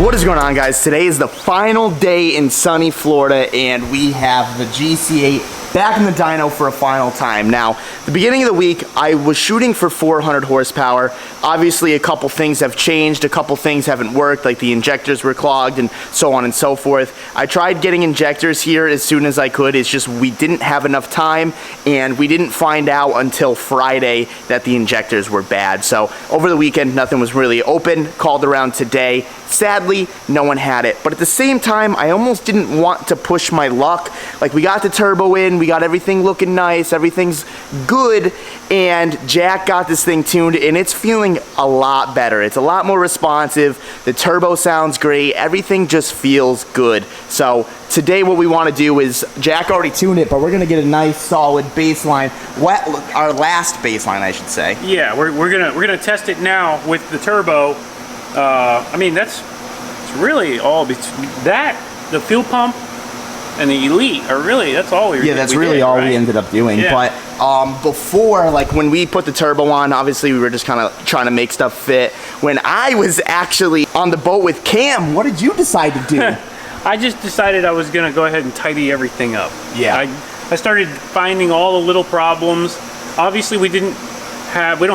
What is going on, guys? Today is the final day in sunny Florida, and we have the GC8 back in the dyno for a final time. Now, the beginning of the week, I was shooting for 400 horsepower. Obviously, a couple things have changed, a couple things haven't worked, like the injectors were clogged and so on and so forth. I tried getting injectors here as soon as I could. It's just we didn't have enough time, and we didn't find out until Friday that the injectors were bad. So over the weekend, nothing was really open. Called around today. Sadly, no one had it. But at the same time, I almost didn't want to push my luck. Like, we got the turbo in, we got everything looking nice, everything's good, and Jack got this thing tuned, and it's feeling a lot better. It's a lot more responsive. The turbo sounds great. Everything just feels good. So today what we want to do is, Jack already tuned it, but we're going to get a nice solid baseline, our last baseline, I should say. Yeah, we're gonna test it now with the turbo. I mean, it's really all that, the fuel pump and the Elite are really, that's all we that's really all we ended up doing. Yeah. But before, like when we put the turbo on, obviously we were just kind of trying to make stuff fit. When I was actually on the boat with Cam, what did you decide to do? I just decided I was gonna go ahead and tidy everything up. Yeah. I started finding all the little problems. Obviously we don't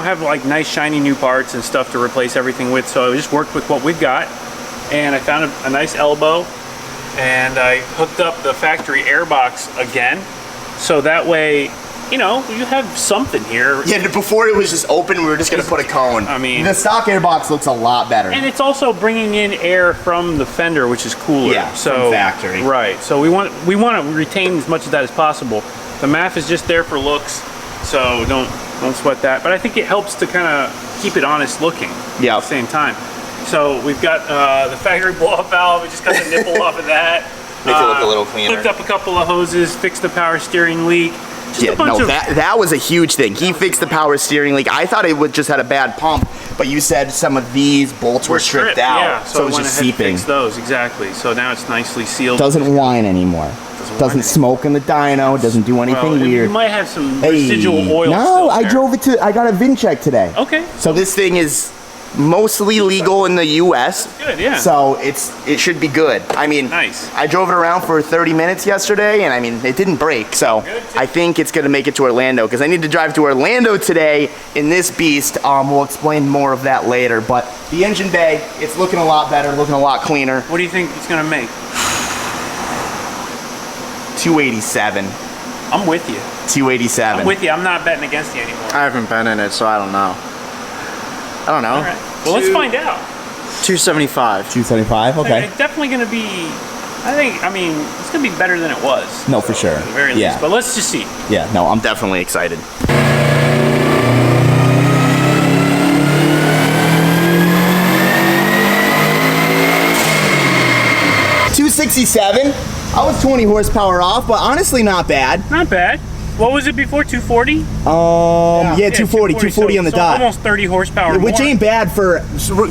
have like nice shiny new parts and stuff to replace everything with, so I just worked with what we've got, and I found a nice elbow, and I hooked up the factory airbox again, so that way, you know, you have something here. Yeah, before it was just open, we were just gonna put a cone. I mean, the stock airbox looks a lot better. And it's also bringing in air from the fender, which is cooler. Yeah, so, from factory. Right, so we want to retain as much of that as possible. The MAF is just there for looks, so don't sweat that. But I think it helps to kind of keep it honest looking at the same time. So we've got the factory blow-off valve. We just got the nipple off of that. Make it look a little cleaner. Hooked up a couple of hoses, fixed the power steering leak. That was a huge thing. He fixed the power steering leak. I thought it would just had a bad pump, but you said some of these bolts were stripped out, yeah, so it was just seeping. Fixed those, exactly. So now it's nicely sealed. Doesn't whine anymore. Doesn't smoke in the dyno. Doesn't do anything weird. You might have some residual oil. No, I drove it to. I got a VIN check today. Okay. So this thing is mostly legal in the U.S. That's good, yeah. So it should be good. I mean, nice. I drove it around for 30 minutes yesterday, and I mean, it didn't break. So I think it's gonna make it to Orlando, because I need to drive to Orlando today in this beast. We'll explain more of that later. But the engine bay, it's looking a lot better, looking a lot cleaner. What do you think it's gonna make? 287. I'm with you. 287. I'm with you. I'm not betting against you anymore. I haven't been in it, so I don't know. I don't know. All right. Well, let's find out. 275. 275? Okay. It's definitely going to be, I mean, it's going to be better than it was. No, for sure. At the very least. But let's just see. Yeah, no, I'm definitely excited. $267. I was 20 horsepower off, but honestly not bad. Not bad. What was it before, 240? Yeah, 240 on the dot. Almost 30 horsepower Which more. ain't bad for,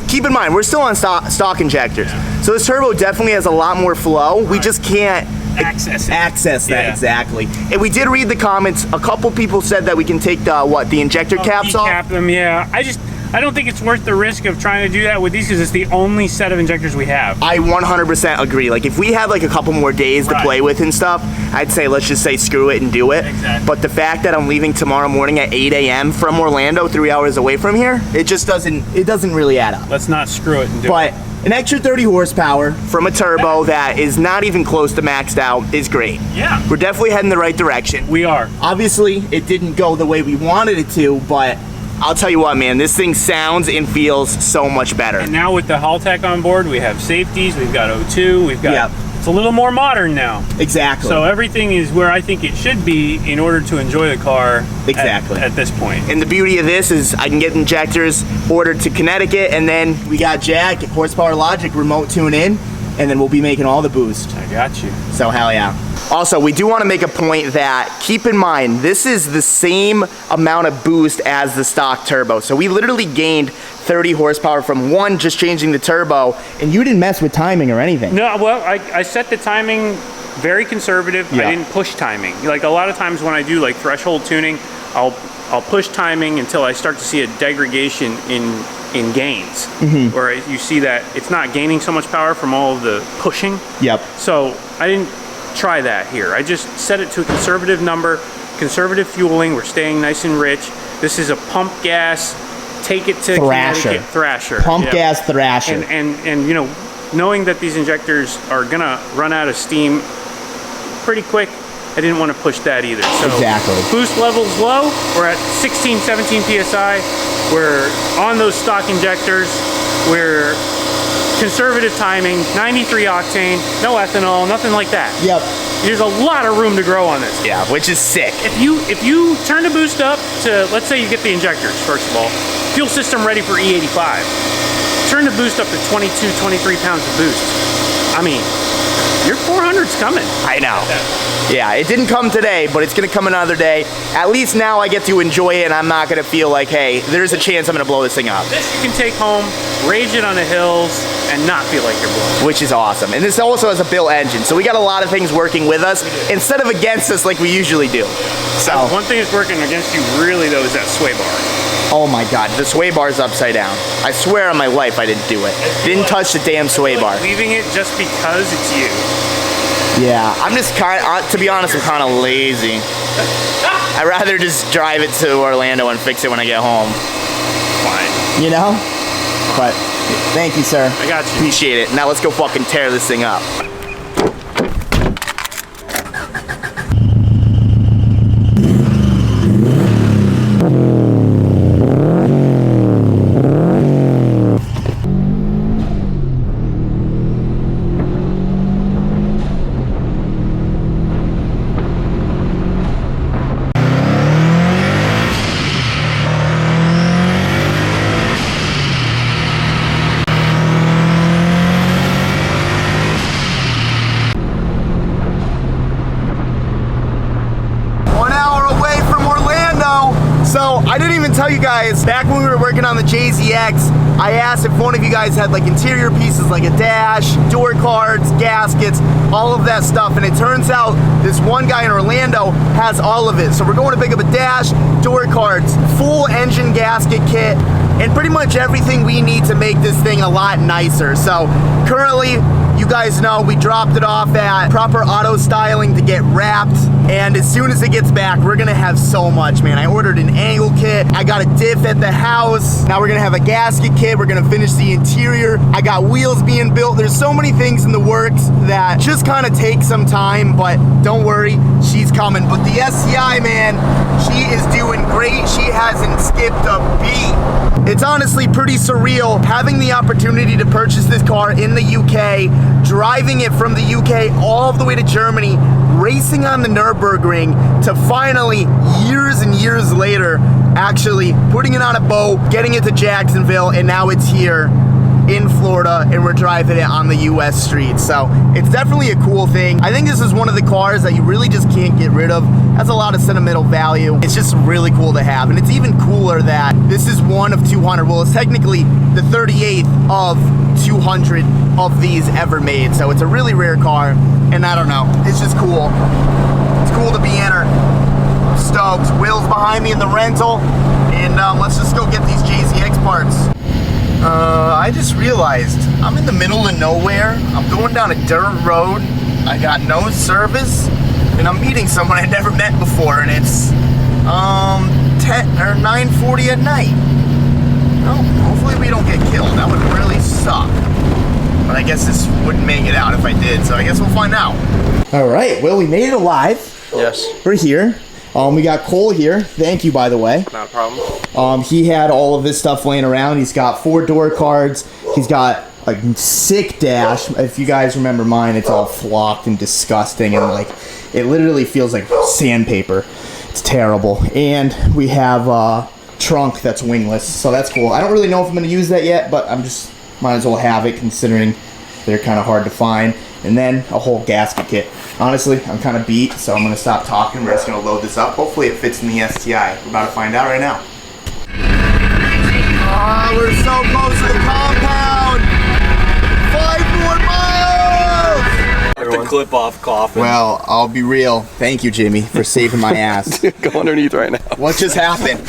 keep in mind, we're still on stock injectors. Yeah. So this turbo definitely has a lot more flow. Right. We just can't access that, exactly. And we did read the comments. A couple people said that we can take the injector caps off? Decap them, yeah. I don't think it's worth the risk of trying to do that with these, because it's the only set of injectors we have. I 100% agree. Like, if we had like a couple more days to play with and stuff, I'd say let's just say screw it and do it. Exactly. But the fact that I'm leaving tomorrow morning at 8 a.m. from Orlando, 3 hours away from here, it just doesn't really add up. Let's not screw it and do it. But an extra 30 horsepower from a turbo that is not even close to maxed out is great. Yeah. We're definitely heading the right direction. We are. Obviously, it didn't go the way we wanted it to, but I'll tell you what, man, this thing sounds and feels so much better. And now with the Haltech on board, we have safeties, we've got O2, we've got, it's a little more modern now. Exactly. So everything is where I think it should be in order to enjoy the car at this point. And the beauty of this is I can get injectors ordered to Connecticut, and then we got Jack, Horsepower Logic, remote tune in, and then we'll be making all the boost. I got you. So hell yeah. Also, we do want to make a point that, keep in mind, this is the same amount of boost as the stock turbo. So we literally gained 30 horsepower from one, just changing the turbo, and you didn't mess with timing or anything. No, well, I set the timing very conservative. I didn't push timing. Like a lot of times when I do like threshold tuning, I'll push timing until I start to see a degradation in in gains, where you see that it's not gaining so much power from all of the pushing. Yep. So I didn't try that here. I just set it to a conservative number, conservative fueling. We're staying nice and rich. This is a pump gas, take it to Thrasher. Thrasher. Pump gas Thrasher. And you know, knowing that these injectors are gonna run out of steam pretty quick, I didn't want to push that either. So exactly. Boost levels low. We're at 16, 17 PSI. We're on those stock injectors. We're conservative timing, 93 octane, no ethanol, nothing like that. Yep. There's a lot of room to grow on this. Yeah, which is sick. If you turn the boost up to, let's say you get the injectors, first of all, fuel system ready for E85. Turn the boost up to 22, 23 pounds of boost. I mean, your 400's coming. I know. Yeah, it didn't come today, but it's gonna come another day. At least now I get to enjoy it and I'm not gonna feel like, hey, there's a chance I'm gonna blow this thing up. This you can take home, rage it on the hills, and not feel like you're blowing. Which is awesome. And this also has a built engine, so we got a lot of things working with us instead of against us like we usually do. So one thing that's working against you really though is that sway bar. oh my God, the sway bar's upside down. I swear on my life I didn't do it. Didn't touch the damn sway bar. Leaving it just because it's you. Yeah, I'm just to be honest, I'm kind of lazy. I'd rather just drive it to Orlando and fix it when I get home. Fine. You know? But thank you, sir. I got you. Appreciate it. Now let's go fucking tear this thing up. So I didn't even tell you guys, back when we were working on the JZX, I asked if one of you guys had like interior pieces like a dash, door cards, gaskets, all of that stuff. And it turns out this one guy in Orlando has all of it. So we're going to pick up a dash, door cards, full engine gasket kit, and pretty much everything we need to make this thing a lot nicer. So currently, you guys know we dropped it off at Proper Auto Styling to get wrapped, and as soon as it gets back, we're gonna have so much, man. I ordered an angle kit, I got a diff at the house, now we're gonna have a gasket kit, we're gonna finish the interior, I got wheels being built. There's so many things in the works that just kind of take some time, but don't worry, she's coming. But the SCI, man, she is doing great. She hasn't skipped a beat. It's honestly pretty surreal having the opportunity to purchase this car in the UK, driving it from the UK all the way to Germany, racing on the Nürburgring, to finally, years and years later, actually putting it on a boat, getting it to Jacksonville, and now it's here in Florida and we're driving it on the US streets. So it's definitely a cool thing. I think this is one of the cars that you really just can't get rid of. Has a lot of sentimental value. It's just really cool to have. And it's even cooler that this is one of 200. Well, it's technically the 38th of 200 of these ever made. So it's a really rare car. And I don't know, it's just cool. It's cool to be in her. I'm stoked. Will's behind me in the rental. And let's just go get these JZX parts. I just realized I'm in the middle of nowhere. I'm going down a dirt road. I got no service, and I'm meeting someone I never met before, and it's 10 or 9:40 at night. Oh, hopefully we don't get killed. That would really suck. But I guess this wouldn't make it out if I did, so I guess we'll find out. All right, well, we made it alive. Yes. We're here. We got Cole here. Thank you, by the way. Not a problem. He had all of this stuff laying around. He's got 4 door cards. He's got a sick dash. If you guys remember mine, it's all flocked and disgusting, and like it literally feels like sandpaper. It's terrible. And we have a trunk that's wingless, so that's cool. I don't really know if I'm going to use that yet, but I'm just might as well have it considering they're kind of hard to find. And then a whole gasket kit. Honestly, I'm kind of beat, so I'm going to stop talking. We're just going to load this up. Hopefully it fits in the STI. We're about to find out right now. Oh, we're so close to the compound. 5 more miles. The clip off coffin. Well, I'll be real. Thank you, Jimmy, for saving my ass. Go underneath right now. What just happened?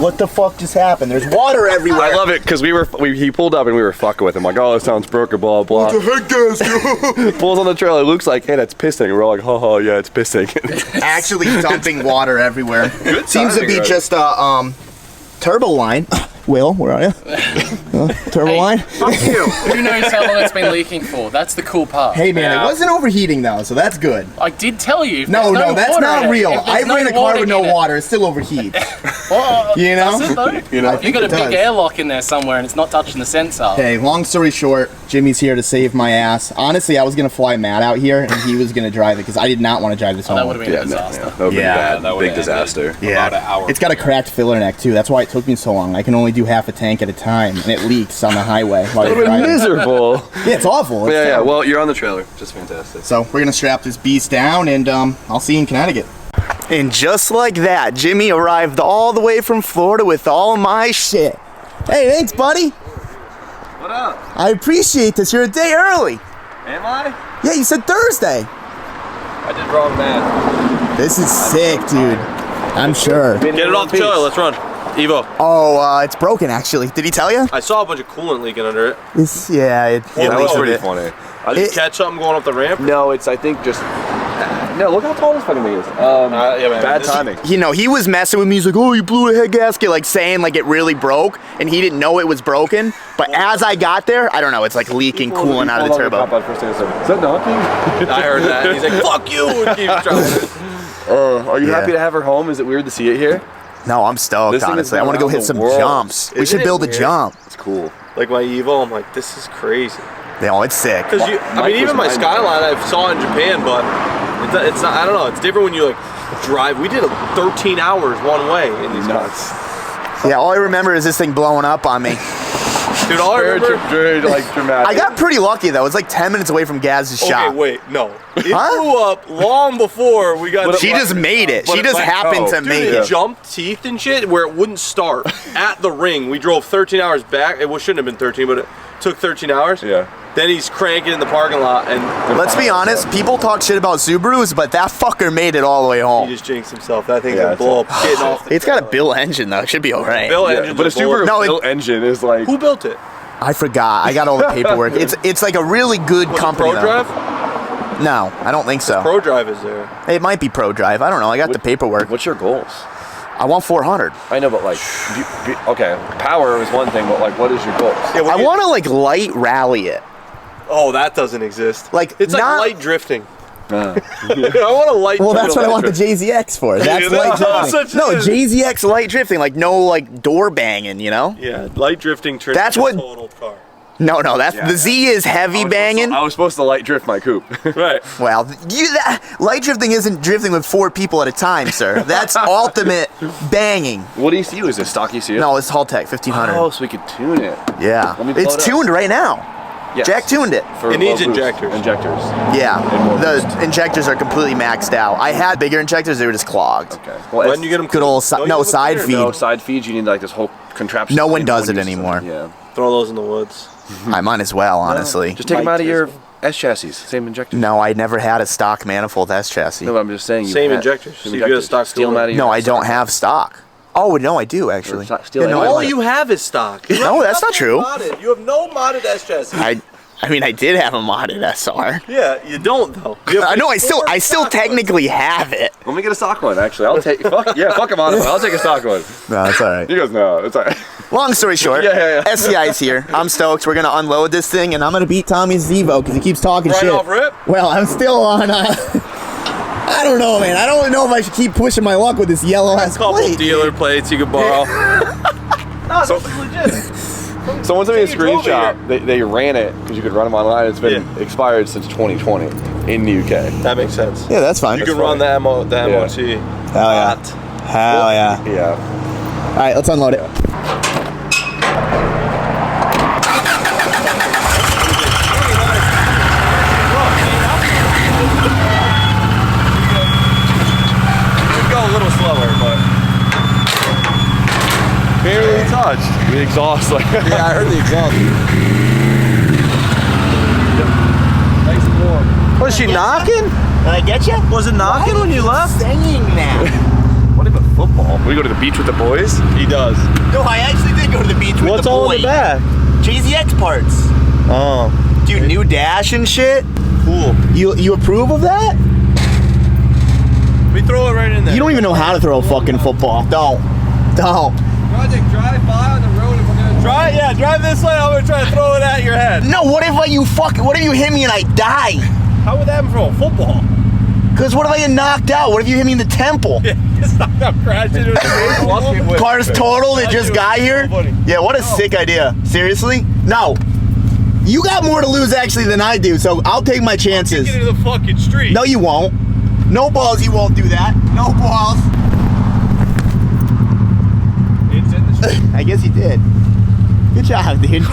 What the fuck just happened? There's water everywhere. I love it because he pulled up and we were fucking with him like, oh, this sounds broken, blah blah. What the heck, guys? Pulls on the trailer. Luke's like, hey, that's pissing. And we're like, oh yeah, it's pissing. Actually dumping water everywhere. Good Seems to timing, be right? just a turbo line. Will, where are you? Turbo line? Fuck you. Who knows how long it's been leaking for? That's the cool part. Hey man, it wasn't overheating though, so that's good. I did tell you. if No, there's no, that's water not in it, real. if I there's ran a car with no in it- water, it still overheats. Well, You know? does it though? You know? You got a it big does. airlock in there somewhere and it's not touching the sensor. Hey, long story short, Jimmy's here to save my ass. Honestly, I was gonna fly Matt out here and he was gonna drive it because I did not want to drive this home. That would have been Yeah, a disaster. that would be Yeah, bad. that Big would've disaster. Yeah, About an hour. it's got a cracked filler neck too. That's why it took me so long. I can only do half a tank at a time, and it leaks on the highway while you're driving. Miserable. Yeah, it's awful. It's Yeah. terrible. Well, you're on the trailer. Just fantastic. So we're gonna strap this beast down, and I'll see you in Connecticut. And just like that, Jimmy arrived all the way from Florida with all my shit. Hey, thanks, buddy. What up? I appreciate this. You're a day early. Am I? Yeah, you said Thursday. I did wrong math. This is sick, dude. I'm sure. Get it off the trailer, let's run. Evo, Oh, it's broken actually. Did he tell you? I saw a bunch of coolant leaking under it. It's, yeah, it Yeah, that was leaked a pretty bit. funny. Did you It- catch something going up the ramp? No, it's I think just. No, look how tall this fucking thing is. Yeah, man. Bad This- timing. You know, he was messing with me. He's like, oh, you blew a head gasket, like saying like it really broke, and he didn't know it was broken. But as I got there, I don't know, it's like leaking coolant out of the turbo. Is that knocking? I heard that. He's like, fuck you! And keeps driving. Are you Yeah. happy to have her home? Is it weird to see it here? No, I'm stoked, This thing has honestly. I been want to go around hit the some world. jumps. We Isn't should it build a weird? jump. It's cool. Like my Evo, I'm like, this is crazy. No, it's sick. Because I mean, even my Skyline I saw in Japan, but it's not. I don't know. It's different when you like drive. We did 13 hours one way in these cars. Nuts. Yeah, all I remember is this thing blowing up on me. Dude, all I remember. Very like dramatic. I got pretty lucky though. It's like 10 minutes away from Gaz's shop. Okay, wait, no. It Huh? blew up long before we got. She just made it. She just happened to Dude, make it it. jumped teeth and shit where it wouldn't start at the ring. We drove 13 hours back. It shouldn't have been 13, but it took 13 hours. Yeah. Then he's cranking in the parking lot, and Let's be honest, people talk shit about Subarus, but that fucker made it all the way he home. just jinxed himself. That thing's Yeah, gonna blow up, getting off the It's got a trailer. Bill engine though. It should be alright. Bill Yeah, engines but a are bullet- Subaru No, it- built engine is like. Who built it? I forgot. I got all the paperwork. It's like a really good Was it company. Pro though. Drive? No, I don't think so. Pro Drive is there. It might be Pro Drive. I don't know. I got the paperwork. What's your goals? I want 400. I know, but like, okay, power is one thing, but like, what is your goals? Yeah, I want to like light rally it. Oh, that doesn't exist. Like, it's not- like light drifting. I want a light. Well, that's what I want the drift. JZX for. That's Yeah, light that's drifting. such No, a- JZX light drifting, like no like door banging, you know? Yeah, light drifting. Turns That's into what- a total car. No, that's the Z is heavy banging. I was supposed to light drift my coupe. Right. Well, light drifting isn't drifting with 4 people at a time, sir. That's ultimate banging. What ECU is this? Stock ECU? No, it's Haltech 1500. Oh, so we could tune it. Yeah, Let me pull it's it up. tuned right now. Yes. Jack tuned it. For It needs low boost. injectors. Injectors. Yeah, And more the boost. injectors are completely maxed out. I had bigger injectors; they were just clogged. Okay. Well, When you get them, Good old side feed. No side feed. You need like this whole contraption. No one Anyone does it uses anymore. them. Yeah. throw those in the woods. I might as well, honestly. Just take them out of your S chassis. Same injectors. No, I never had a stock manifold S chassis. No, but I'm just saying. Same injectors. So you get a stock Steal them silver. out of your. No, I don't have stock. Oh no, I do actually. Or steal Yeah, no, it. I All don't. you have is stock. You No, have that's not nothing true. modded. You have no modded S chassis. I mean, I did have a modded SR. Yeah, you don't though. You have I know. I still four stock technically have it. Let me get a stock one. Actually, I'll take. Fuck him on it. I'll take a stock one. No, that's all right. You guys know it's alright. Long story short, Yeah. SCI's here. I'm stoked. We're gonna unload this thing, and I'm gonna beat Tommy's Zevo because he keeps talking Right shit. off rip? Well, I'm still on. I don't know, man. I don't know if I should keep pushing my luck with this yellow ass Couple plate. dealer plates you could borrow. No, So- this is legit. Someone sent me a You drove screenshot. They ran it because you could run them online. It's been expired since 2020 in the UK. That makes sense. Yeah, that's fine. You can run the MOT. Hell yeah. Hell yeah. Yeah. All right, let's unload it. Go a little slower, but Barely touched. The exhaust like. yeah, I heard the exhaust. Nice and warm. Was she knocking? Did I get you? Was it knocking when you left? Saying that. What about football? We we go to the beach with the boys? He does. No, I actually did go to the beach with What's the all boy. in the back? JZX parts. Oh, Dude, new dash and shit. cool. You approve of that? We throw it right in there. You don't even know how to throw a fucking football. Don't. Project, drive by on the road and we're gonna Drive this way. I'm gonna try to throw it at your head. No, what if what if you hit me and I die? How would that happen from a football? Because what if I get knocked out? What if you hit me in the temple? Just knocked out, crashed into the Car's totaled, it just got here? Yeah, what a sick idea. Seriously? No. You got more to lose actually than I do, so I'll take my chances. Get into the fucking street. No, you won't. No balls, you won't do that. No balls. It's in the street. I guess you did. Good job, dude. Look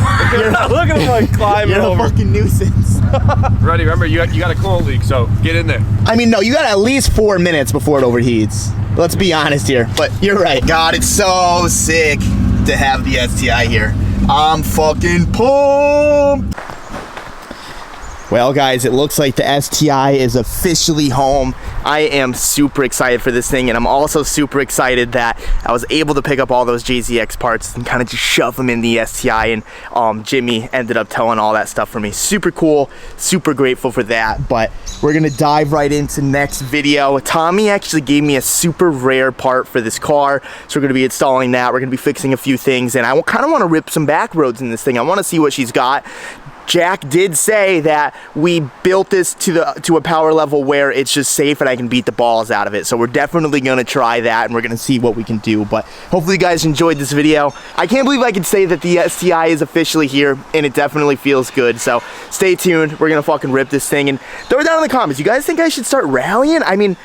at him like climbing You're over. a fucking nuisance. Ready, remember, you got a coolant leak, so get in there. I mean, no, you got at least 4 minutes before it overheats. Let's be honest here, but you're right. God, it's so sick to have the STI here. I'm fucking pumped. Well, guys, it looks like the STI is officially home. I am super excited for this thing, and I'm also super excited that I was able to pick up all those JZX parts and kind of just shove them in the STI, and Jimmy ended up towing all that stuff for me. Super cool, super grateful for that, but we're gonna dive right into next video. Tommy actually gave me a super rare part for this car, so we're gonna be installing that. We're gonna be fixing a few things, and I kind of want to rip some back roads in this thing. I want to see what she's got. Jack did say that we built this to a power level where it's just safe and I can beat the balls out of it. So we're definitely gonna try that and we're gonna see what we can do. But hopefully you guys enjoyed this video. I can't believe I can say that the STI is officially here, and it definitely feels good. So stay tuned. We're gonna fucking rip this thing, and throw it down in the comments. You guys think I should start rallying? I mean,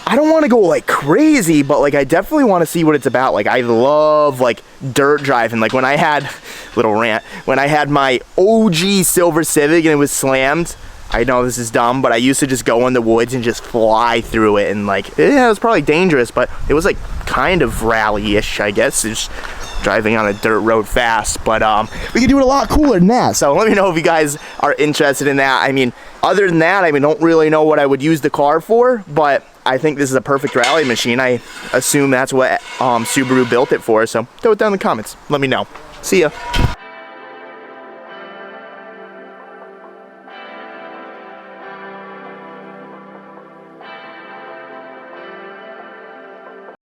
I don't want to go like crazy, but like I definitely want to see what it's about. Like I love like dirt driving. Like when I had, little rant, when I had my OG silver Civic and it was slammed, I know this is dumb, but I used to just go in the woods and just fly through it, and like, yeah, it was probably dangerous, but it was like kind of rally-ish, I guess. Just driving on a dirt road fast, but we can do it a lot cooler than that. So let me know if you guys are interested in that. I mean, other than that, I mean, don't really know what I would use the car for, but I think this is a perfect rally machine. I assume that's what Subaru built it for, so throw it down in the comments. Let me know. See ya.